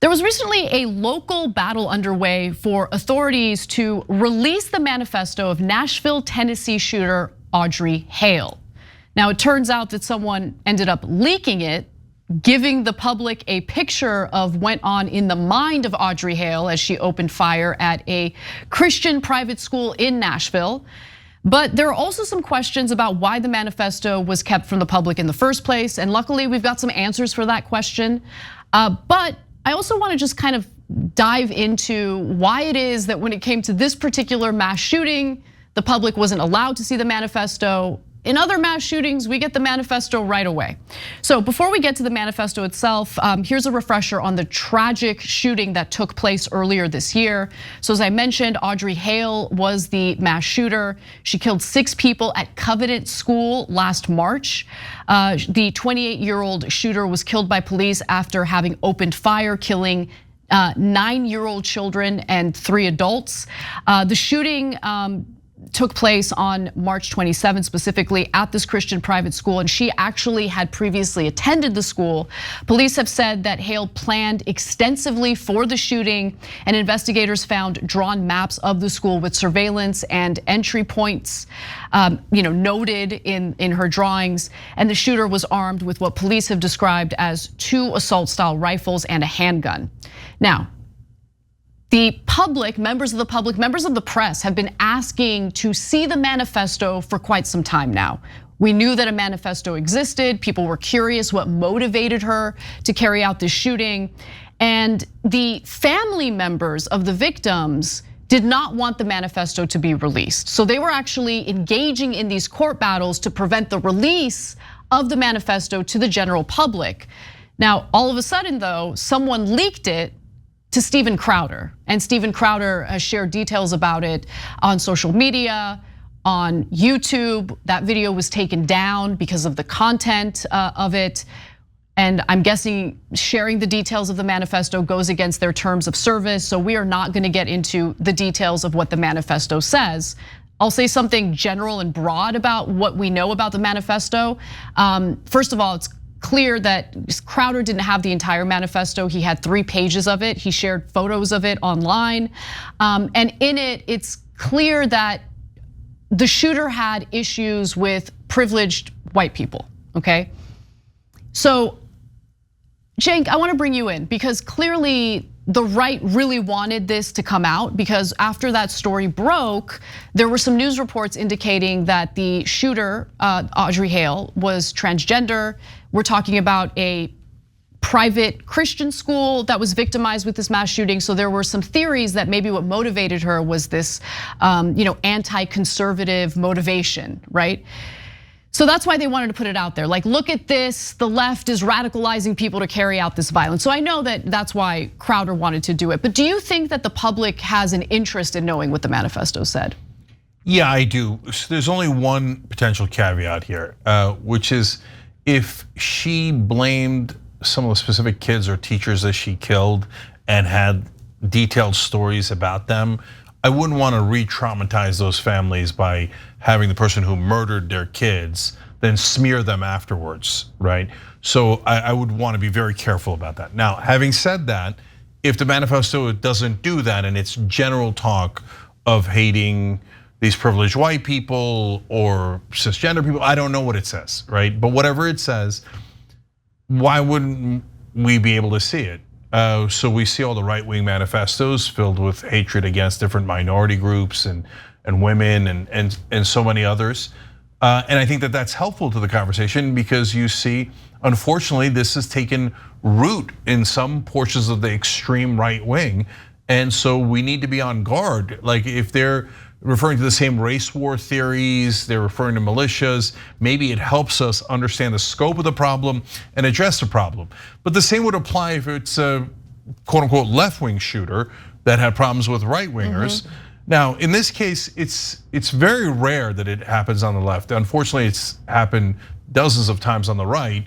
There was recently a local battle underway for authorities to release the manifesto of Nashville, Tennessee shooter Audrey Hale. Now, it turns out that someone ended up leaking it, giving the public a picture of what went on in the mind of Audrey Hale as she opened fire at a Christian private school in Nashville. But there are also some questions about why the manifesto was kept from the public in the first place. And luckily, we've got some answers for that question. But I also want to just kind of dive into why it is that when it came to this particular mass shooting, the public wasn't allowed to see the manifesto. In other mass shootings, we get the manifesto right away. So before we get to the manifesto itself, here's a refresher on the tragic shooting that took place earlier this year. So as I mentioned, Audrey Hale was the mass shooter. She killed 6 people at Covenant School last March. The 28-year-old shooter was killed by police after having opened fire, killing 9-year-old children and 3 adults. The shooting took place on March 27th, specifically at this Christian private school, and she actually had previously attended the school. Police have said that Hale planned extensively for the shooting, and investigators found drawn maps of the school with surveillance and entry points, noted in her drawings. And the shooter was armed with what police have described as 2 assault-style rifles and a handgun. Now, the public, members of the press have been asking to see the manifesto for quite some time now. We knew that a manifesto existed. People were curious what motivated her to carry out this shooting. And the family members of the victims did not want the manifesto to be released. So they were actually engaging in these court battles to prevent the release of the manifesto to the general public. Now, all of a sudden though, someone leaked it to Steven Crowder. And Steven Crowder has shared details about it on social media, on YouTube. That video was taken down because of the content of it. And I'm guessing sharing the details of the manifesto goes against their terms of service. So we are not gonna get into the details of what the manifesto says. I'll say something general and broad about what we know about the manifesto. First of all, it's clear that Crowder didn't have the entire manifesto. He had 3 pages of it. He shared photos of it online. And in it, it's clear that the shooter had issues with privileged white people, okay? So, Cenk, I wanna bring you in because clearly the right really wanted this to come out because after that story broke, there were some news reports indicating that the shooter, Audrey Hale, was transgender. We're talking about a private Christian school that was victimized with this mass shooting. So there were some theories that maybe what motivated her was this anti-conservative motivation, right? So that's why they wanted to put it out there. Like, look at this, the left is radicalizing people to carry out this violence. So I know that that's why Crowder wanted to do it. But do you think that the public has an interest in knowing what the manifesto said? Yeah, I do. So there's only one potential caveat here, which is if she blamed some of the specific kids or teachers that she killed and had detailed stories about them, I wouldn't want to re-traumatize those families by having the person who murdered their kids then smear them afterwards, right? So I would want to be very careful about that. Now, having said that, if the manifesto doesn't do that and it's general talk of hating these privileged white people or cisgender people, I don't know what it says, right? But whatever it says, why wouldn't we be able to see it? So we see all the right-wing manifestos filled with hatred against different minority groups and women and so many others. And I think that that's helpful to the conversation because you see, unfortunately, this has taken root in some portions of the extreme right wing. And so we need to be on guard. Like if they're referring to the same race war theories, they're referring to militias, maybe it helps us understand the scope of the problem and address the problem. But the same would apply if it's a quote unquote left-wing shooter that had problems with right-wingers. Now, in this case, it's very rare that it happens on the left. Unfortunately, it's happened dozens of times on the right.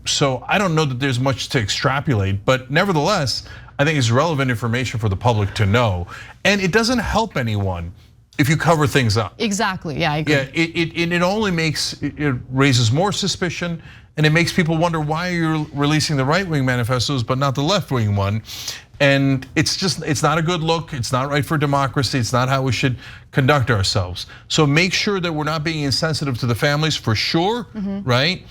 So I don't know that there's much to extrapolate, but nevertheless, I think it's relevant information for the public to know. And it doesn't help anyone if you cover things up. Exactly, yeah, I agree. Yeah, it only makes, it raises more suspicion and it makes people wonder why you're releasing the right-wing manifestos but not the left-wing one. And it's not a good look. It's not right for democracy. It's not how we should conduct ourselves. So make sure that we're not being insensitive to the families, for sure, right?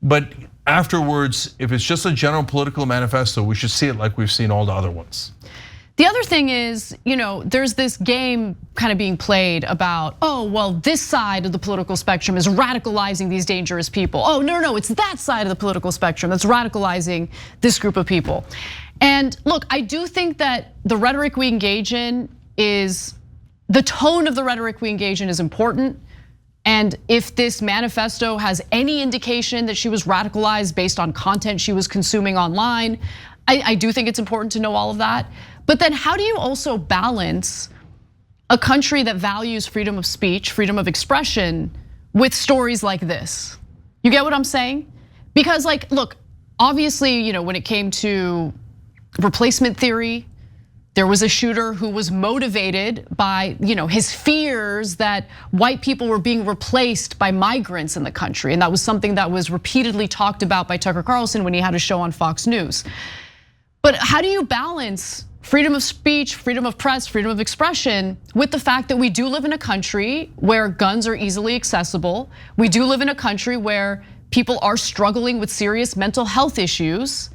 But afterwards, if it's just a general political manifesto, we should see it like we've seen all the other ones. The other thing is, there's this game kind of being played about, oh, well, this side of the political spectrum is radicalizing these dangerous people. Oh, no, it's that side of the political spectrum that's radicalizing this group of people. And look, I do think that the rhetoric we engage in the tone of the rhetoric we engage in is important. And if this manifesto has any indication that she was radicalized based on content she was consuming online, I do think it's important to know all of that. But then how do you also balance a country that values freedom of speech, freedom of expression with stories like this? You get what I'm saying? Because look, obviously, when it came to replacement theory, there was a shooter who was motivated by his fears that white people were being replaced by migrants in the country. And that was something that was repeatedly talked about by Tucker Carlson when he had a show on Fox News. But how do you balance freedom of speech, freedom of press, freedom of expression with the fact that we do live in a country where guns are easily accessible? We do live in a country where people are struggling with serious mental health issues.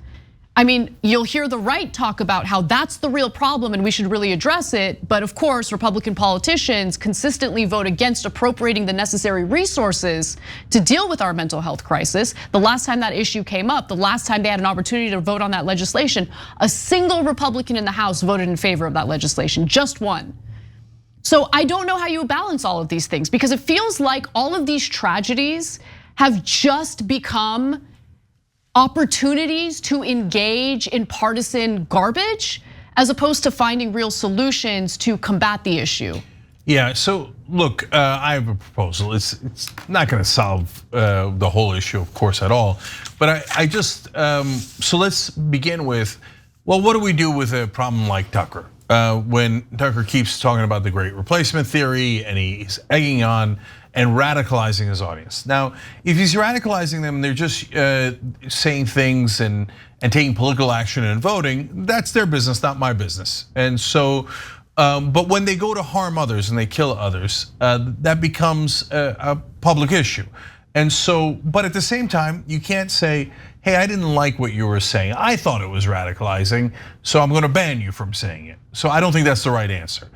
I mean, you'll hear the right talk about how that's the real problem and we should really address it. But of course, Republican politicians consistently vote against appropriating the necessary resources to deal with our mental health crisis. The last time that issue came up, the last time they had an opportunity to vote on that legislation, a single Republican in the House voted in favor of that legislation, just one. So I don't know how you balance all of these things, because it feels like all of these tragedies have just become opportunities to engage in partisan garbage as opposed to finding real solutions to combat the issue. Yeah, so look, I have a proposal. It's not gonna solve the whole issue, of course, at all. But I just, so let's begin with, well, what do we do with a problem like Tucker? When Tucker keeps talking about the great replacement theory and he's egging on and radicalizing his audience. Now, if he's radicalizing them, they're just saying things and taking political action and voting, that's their business, not my business. And so, but when they go to harm others and they kill others, that becomes a public issue. And so, but at the same time, you can't say, hey, I didn't like what you were saying. I thought it was radicalizing, so I'm gonna ban you from saying it. So I don't think that's the right answer.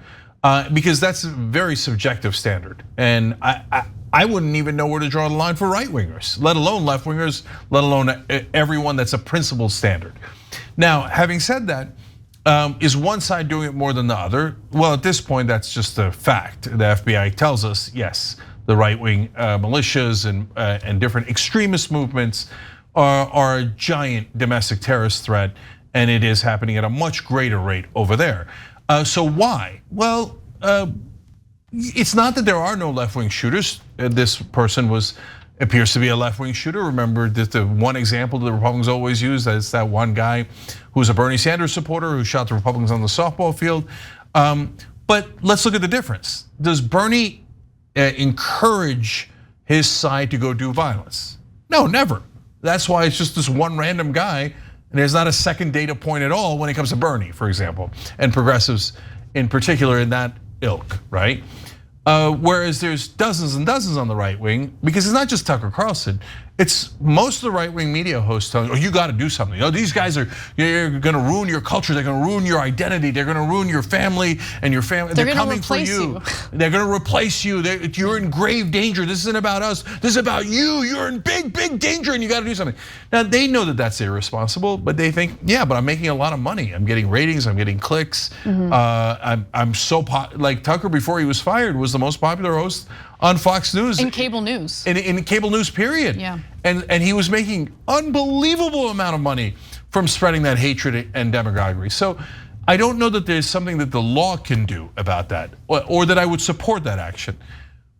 Because that's a very subjective standard. And I wouldn't even know where to draw the line for right-wingers, let alone left-wingers, let alone everyone. That's a principled standard. Now, having said that, is one side doing it more than the other? Well, at this point, that's just a fact. The FBI tells us, yes, the right-wing militias and different extremist movements are a giant domestic terrorist threat, and it is happening at a much greater rate over there. So why? Well, it's not that there are no left-wing shooters. This person appears to be a left-wing shooter. Remember that the one example the Republicans always use, that's that one guy who's a Bernie Sanders supporter who shot the Republicans on the softball field. But let's look at the difference. Does Bernie encourage his side to go do violence? No, never. That's why it's just this one random guy. And there's not a second data point at all when it comes to Bernie, for example, and progressives in particular in that ilk, right? Whereas there's dozens and dozens on the right wing, because it's not just Tucker Carlson. It's most of the right wing media hosts telling, oh, you got to do something. Oh, these guys you're going to ruin your culture. They're going to ruin your identity. They're going to ruin your family and your family. They're coming for you. They're going to replace you. You're in grave danger. This isn't about us. This is about you. You're in big, big danger, and you got to do something. Now they know that that's irresponsible, but they think, yeah, but I'm making a lot of money. I'm getting ratings. I'm getting clicks. I'm so like Tucker before he was fired was the most popular host on Fox News. In cable news. In cable news, period. Yeah. And he was making unbelievable amount of money from spreading that hatred and demagoguery. So I don't know that there's something that the law can do about that, or that I would support that action.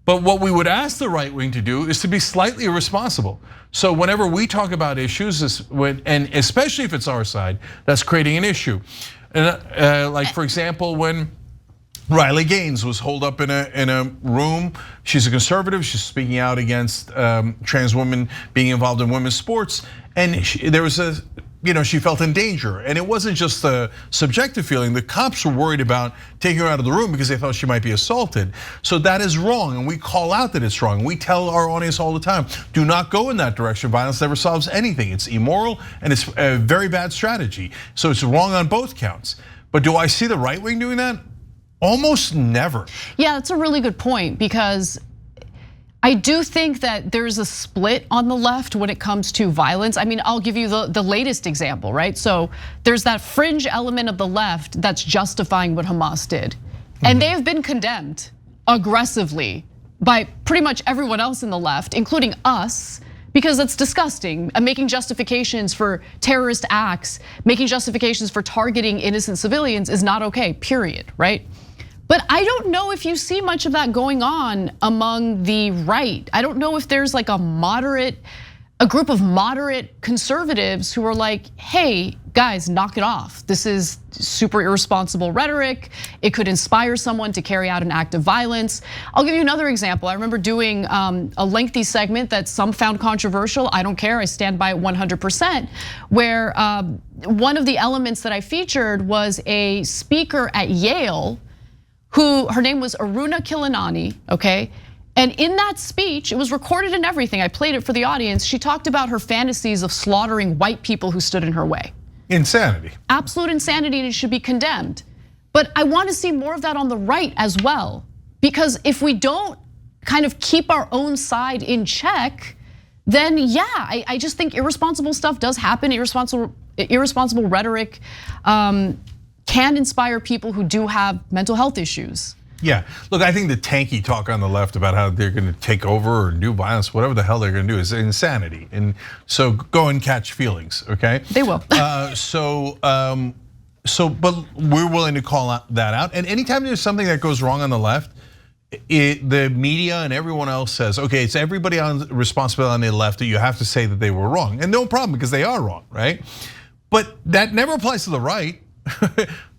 But what we would ask the right wing to do is to be slightly irresponsible. So whenever we talk about issues, and especially if it's our side that's creating an issue, and like for example, when Riley Gaines was holed up in a room. She's a conservative. She's speaking out against trans women being involved in women's sports, and there was she felt in danger, and it wasn't just a subjective feeling. The cops were worried about taking her out of the room because they thought she might be assaulted. So that is wrong, and we call out that it's wrong. We tell our audience all the time, do not go in that direction. Violence never solves anything. It's immoral, and it's a very bad strategy. So it's wrong on both counts. But do I see the right wing doing that? Almost never. Yeah, that's a really good point, because I do think that there's a split on the left when it comes to violence. I mean, I'll give you the latest example, right? So there's that fringe element of the left that's justifying what Hamas did. And they have been condemned aggressively by pretty much everyone else in the left, including us, because it's disgusting. Making justifications for terrorist acts, making justifications for targeting innocent civilians is not okay, period, right? But I don't know if you see much of that going on among the right. I don't know if there's like a group of moderate conservatives who are like, hey, guys, knock it off. This is super irresponsible rhetoric. It could inspire someone to carry out an act of violence. I'll give you another example. I remember doing a lengthy segment that some found controversial. I don't care, I stand by it 100%, where one of the elements that I featured was a speaker at Yale her name was Aruna Kilanani, okay? And in that speech, it was recorded and everything, I played it for the audience, she talked about her fantasies of slaughtering white people who stood in her way. Insanity. Absolute insanity, and it should be condemned. But I want to see more of that on the right as well. Because if we don't kind of keep our own side in check, then yeah, I just think irresponsible stuff does happen. Irresponsible rhetoric can inspire people who do have mental health issues. Yeah, look, I think the tanky talk on the left about how they're gonna take over or do violence, whatever the hell they're gonna do, is insanity. And so go and catch feelings, okay? They will. But we're willing to call that out. And anytime there's something that goes wrong on the left, the media and everyone else says, okay, it's everybody on responsibility on the left that you have to say that they were wrong. And no problem, because they are wrong, right? But that never applies to the right.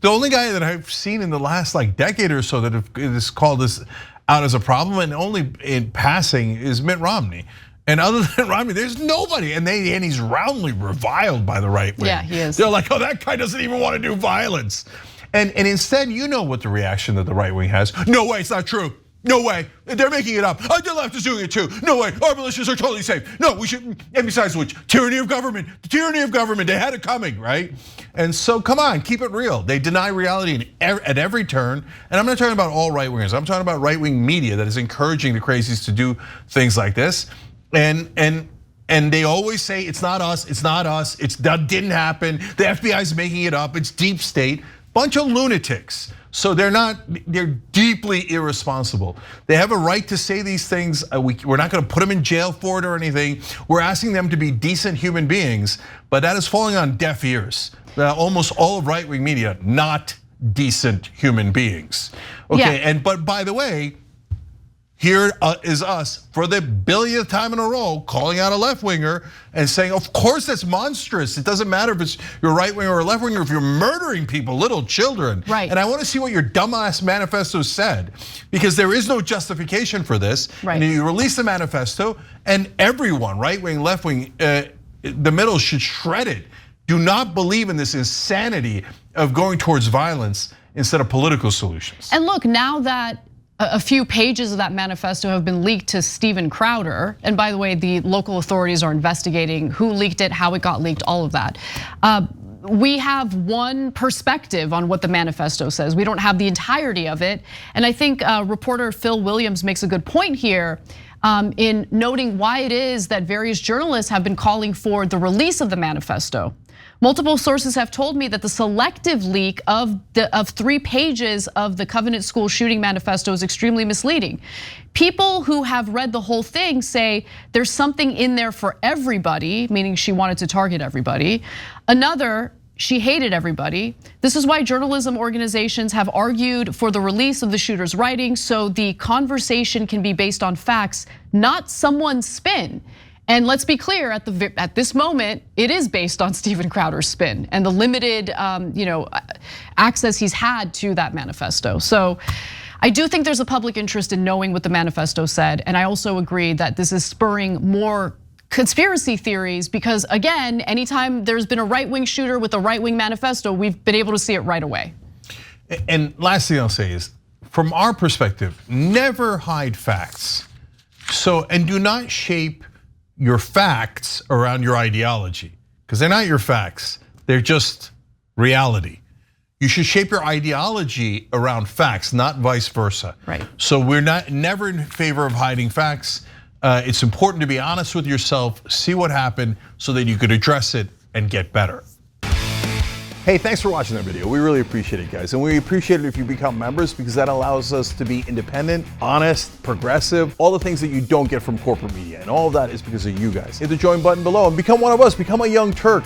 The only guy that I've seen in the last decade or so that has called this out as a problem, and only in passing, is Mitt Romney. And other than Romney, there's nobody, and he's roundly reviled by the right wing. Yeah, he is. They're like, oh, that guy doesn't even want to do violence. And instead, you know what the reaction that the right wing has. No way, it's not true. No way, they're making it up. The left is doing it too. No way, our militias are totally safe. No, we should, and besides which, tyranny of government, the tyranny of government, they had it coming, right? And so come on, keep it real. They deny reality at every turn. And I'm not talking about all right wingers. I'm talking about right wing media that is encouraging the crazies to do things like this. And they always say, it's not us, it's not us, that didn't happen. The FBI's making it up, it's deep state. Bunch of lunatics. So they're deeply irresponsible. They have a right to say these things. We're not gonna put them in jail for it or anything. We're asking them to be decent human beings, but that is falling on deaf ears. Almost all of right-wing media, not decent human beings. Okay, yeah. But by the way, here is us for the billionth time in a row calling out a left winger and saying, of course that's monstrous. It doesn't matter if it's your right winger or a left winger if you're murdering people, little children. Right. And I want to see what your dumbass manifesto said, because there is no justification for this. Right. And you release the manifesto, and everyone, right wing, left wing, the middle should shred it. Do not believe in this insanity of going towards violence instead of political solutions. And look, now that a few pages of that manifesto have been leaked to Steven Crowder. And by the way, the local authorities are investigating who leaked it, how it got leaked, all of that. We have one perspective on what the manifesto says. We don't have the entirety of it. And I think reporter Phil Williams makes a good point here in noting why it is that various journalists have been calling for the release of the manifesto. Multiple sources have told me that the selective leak of 3 pages of the Covenant School shooting manifesto is extremely misleading. People who have read the whole thing say there's something in there for everybody, meaning she wanted to target everybody. Another, she hated everybody. This is why journalism organizations have argued for the release of the shooter's writings, so the conversation can be based on facts, not someone's spin. And let's be clear, at this moment, it is based on Steven Crowder's spin and the limited access he's had to that manifesto. So I do think there's a public interest in knowing what the manifesto said, and I also agree that this is spurring more conspiracy theories because, again, anytime there's been a right-wing shooter with a right-wing manifesto, we've been able to see it right away. And last thing I'll say is, from our perspective, never hide facts. And do not shape your facts around your ideology, because they're not your facts, they're just reality. You should shape your ideology around facts, not vice versa. Right. So we're never in favor of hiding facts. It's important to be honest with yourself, see what happened so that you could address it and get better. Hey, thanks for watching that video. We really appreciate it, guys. And we appreciate it if you become members because that allows us to be independent, honest, progressive, all the things that you don't get from corporate media. And all of that is because of you guys. Hit the join button below and become one of us, become a Young Turk.